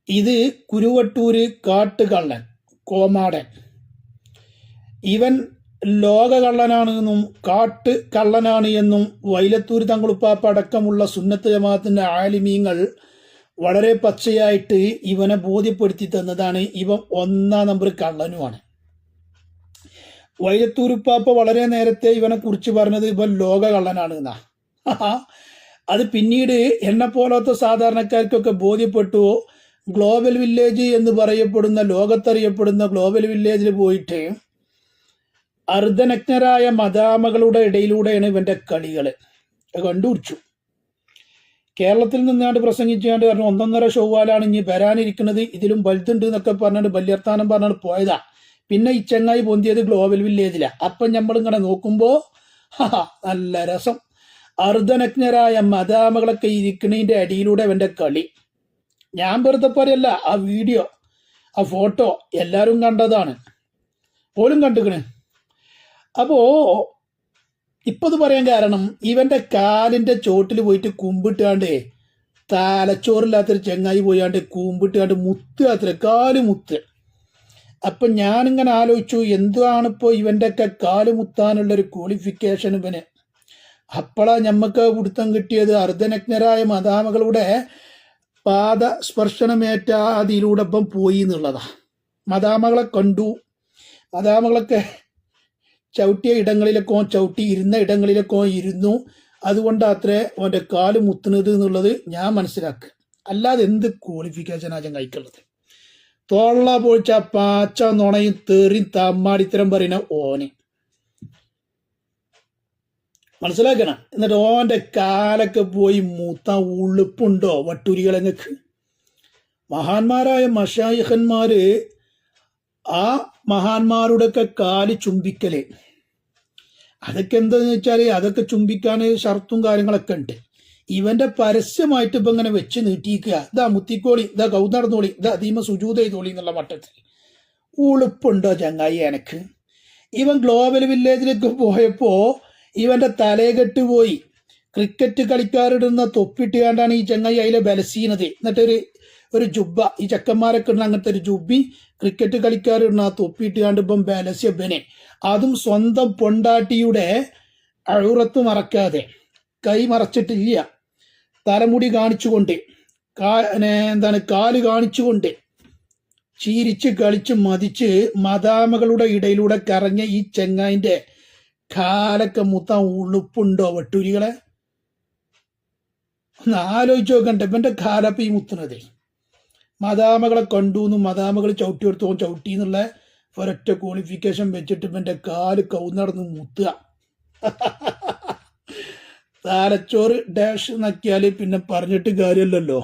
ഇത് കുരുവട്ടൂര് കാട്ടുകള്ളൻ കോമാടൻ. ഇവൻ ലോക കള്ളനാണ് എന്നും കാട്ട് കള്ളനാണ് എന്നും വൈലത്തൂര് തങ്ങളുപ്പാപ്പ അടക്കമുള്ള സുന്നത്ത് ജമാഅത്തിന്റെ ആലിമീങ്ങൾ വളരെ പച്ചയായിട്ട് ഇവനെ ബോധ്യപ്പെടുത്തി തന്നതാണ്. ഇവൻ 1 നമ്പർ കള്ളനുമാണ്. വൈലത്തൂരുപ്പാപ്പ വളരെ നേരത്തെ ഇവനെ കുറിച്ച് പറഞ്ഞത് ഇവൻ ലോക കള്ളനാണ് എന്നാ. അത് പിന്നീട് എന്നെ പോലത്തെ സാധാരണക്കാർക്കൊക്കെ ബോധ്യപ്പെട്ടു. ഗ്ലോബൽ വില്ലേജ് എന്ന് പറയപ്പെടുന്ന, ലോകത്തറിയപ്പെടുന്ന ഗ്ലോബൽ വില്ലേജിൽ പോയിട്ട് അർദ്ധനഗ്നരായ മദാമകളുടെ ഇടയിലൂടെയാണ് ഇവന്റെ കളികൾ കണ്ടുപിടിച്ചു. കേരളത്തിൽ നിന്നാണ്ട് പ്രസംഗിച്ചാണ്ട് പറഞ്ഞു 1.5 ഷോവാലാണ് ഇനി വരാനിരിക്കുന്നത്, ഇതിലും വലുതുണ്ട് എന്നൊക്കെ പറഞ്ഞാണ്ട് ബല്യർത്താനം പറഞ്ഞാണ്ട് പോയതാ. പിന്നെ ഈ ചെങ്ങായി പൊന്തിയത് ഗ്ലോബൽ വില്ലേജിലാ. അപ്പം നമ്മളിങ്ങനെ നോക്കുമ്പോ നല്ല രസം. അർദ്ധനഗ്നരായ മദാമകളൊക്കെ ഇരിക്കണതിന്റെ അടിയിലൂടെ അവന്റെ കളി. ഞാൻ വെറുതെ പറയല്ല, ആ വീഡിയോ, ആ ഫോട്ടോ എല്ലാവരും കണ്ടതാണ്, പോലും കണ്ടുക്കണ്. അപ്പോ ഇപ്പൊ ഇത് പറയാൻ കാരണം, ഇവന്റെ കാലിന്റെ ചോട്ടിൽ പോയിട്ട് കുമ്പിട്ടാണ്ട്, തലച്ചോറില്ലാത്തൊരു ചെങ്ങായി പോയാണ്ട് കുമ്പിട്ടാണ്ട് മുത്തുകാത്ര കാല് മുത്ത്. അപ്പൊ ഞാനിങ്ങനെ ആലോചിച്ചു, എന്താണിപ്പോ ഇവന്റെ ഒക്കെ കാല് മുത്താനുള്ളൊരു ക്വാളിഫിക്കേഷൻ ഇവന്. അപ്പോഴാ ഞമ്മക്ക് പിടുത്തം കിട്ടിയത് അർദ്ധനഗ്നരായ മദാമകളുടെ പാദസ്പർശനമേറ്റ അതിലൂടെ ഇപ്പം പോയി എന്നുള്ളതാ. മദാമകളെ കണ്ടു, മദാമകളൊക്കെ ചവിട്ടിയ ഇടങ്ങളിലൊക്കെ ചവിട്ടി, ഇരുന്ന ഇടങ്ങളിലൊക്കെ ഇരുന്നു. അതുകൊണ്ട് അത്രേ അവൻ്റെ കാല് മുത്തുന്നത് എന്നുള്ളത് ഞാൻ മനസ്സിലാക്കുക. അല്ലാതെ എന്ത് ക്വാളിഫിക്കേഷനാ ഞാൻ കഴിക്കുള്ളത്? തോള്ള പൊളിച്ച പാച്ച നുണയും തെറിയും തമ്മാടിത്തരം പറയുന്ന ഓന് മനസ്സിലാക്കണം. എന്നിട്ട് ഓന്റെ കാലൊക്കെ പോയി മൂത്ത ഉളുപ്പുണ്ടോ വട്ടൂരികളെങ്ങൾക്ക്? മഹാന്മാരായ മശായിഖന്മാര് ആ മഹാന്മാരുടെയൊക്കെ കാല് ചുംബിക്കല്, അതൊക്കെ എന്താന്ന് വെച്ചാല് അതൊക്കെ ചുംബിക്കാൻ ഷർത്തും കാര്യങ്ങളൊക്കെ ഉണ്ട്. ഇവന്റെ പരസ്യമായിട്ട് ഇപ്പൊ ഇങ്ങനെ വെച്ച് നീട്ടിക്കുക, ഇതാ മുത്തിക്കോളി, ഇതാ കൗന്നടന്നോളി, ഇതാ അധീമ സുജൂത ചെയ്തോളി എന്നുള്ള മട്ടത്തിൽ. ഉളുപ്പുണ്ടോ ചങ്ങായി എനക്ക്? ഇവൻ ഗ്ലോബൽ വില്ലേജിലേക്ക് പോയപ്പോ ഇവന്റെ തലയെകെട്ട് പോയി. ക്രിക്കറ്റ് കളിക്കാരിടുന്ന തൊപ്പിട്ടുകൊണ്ടാണ് ഈ ചങ്ങായി അതിലെ ബലസീനത്. എന്നിട്ടൊരു ജുബ്ബ, ഈ ചെക്കന്മാരൊക്കെ ഇടുന്ന അങ്ങനത്തെ ഒരു ജുബ്ബി ക്രിക്കറ്റ് കളിക്കാരിടുന്ന തൊപ്പിട്ടുകൊണ്ട് ഇപ്പം ബലസ്യബനെ, അതും സ്വന്തം പൊണ്ടാട്ടിയുടെ അഴുറത്ത് മറക്കാതെ, കൈ മറച്ചിട്ടില്ല, തലമുടി കാണിച്ചുകൊണ്ട്, കാല് കാണിച്ചുകൊണ്ട് ചീരിച്ച് കളിച്ച് മതിച്ച് മദാമകളുടെ ഇടയിലൂടെ കറങ്ങിയ ഈ ചെങ്ങായിന്റെ കാലൊക്കെ മുത്താൻ ഉളുപ്പുണ്ടോ വട്ടൂരികളെ? ഒന്ന് ആലോചിച്ച് നോക്കണ്ടേ ഇവന്റെ കാലപ്പ ഈ മുത്തുന്നത്. മദാമകളെ കണ്ടു, മദാമകൾ ചവിട്ടി എടുത്തോ ചവിട്ടി എന്നുള്ള ഒരൊറ്റ ക്വാളിഫിക്കേഷൻ വെച്ചിട്ട് ഇവന്റെ കാല് കൗന്നടന്ന് മുത്തുക. തലച്ചോറ് ഡാഷ് നക്കിയാല് പിന്നെ പറഞ്ഞിട്ട് കാര്യമല്ലല്ലോ.